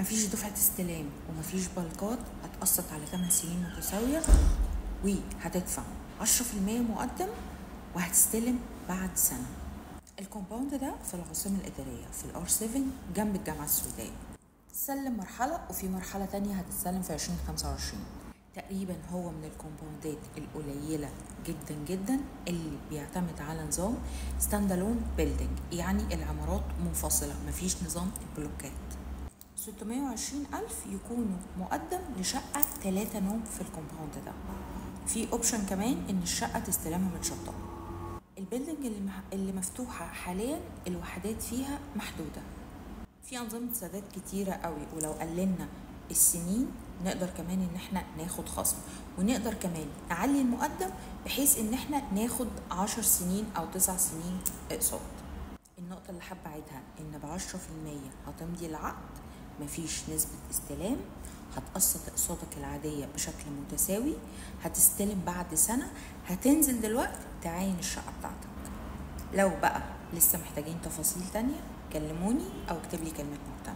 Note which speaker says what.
Speaker 1: مفيش دفعة استلام ومفيش بلقات، هتقسط على 8 سنين متساوية، وهتدفع 10% مقدم وهتستلم بعد سنة. الكومباوند ده في العاصمة الإدارية في الار 7 جنب الجامعة السوداء. تسلم مرحلة وفي مرحلة تانية هتتسلم في 2025. تقريبا هو من الكومباوندات القليلة جدا جدا اللي بيعتمد على نظام ستاند الون بيلدينج، يعني العمارات منفصلة، مفيش نظام البلوكات. 620,000 يكونوا مقدم لشقة 3 نوم في الكومباوند ده. في اوبشن كمان ان الشقة تستلمها متشطبة. البيلدينج اللي مفتوحة حاليا الوحدات فيها محدودة، في أنظمة سداد كتيرة قوي، ولو قللنا السنين نقدر كمان ان احنا ناخد خصم، ونقدر كمان نعلي المقدم بحيث ان احنا ناخد 10 سنين او 9 سنين اقساط. النقطة اللي حابة اعيدها ان ب10% هتمضي العقد، مفيش نسبة استلام، هتقسط اقساطك العادية بشكل متساوي، هتستلم بعد سنة، هتنزل دلوقتي تعاين الشقة بتاعتك. لو بقى لسه محتاجين تفاصيل تانية كلموني او اكتب لي كلمة مهتم.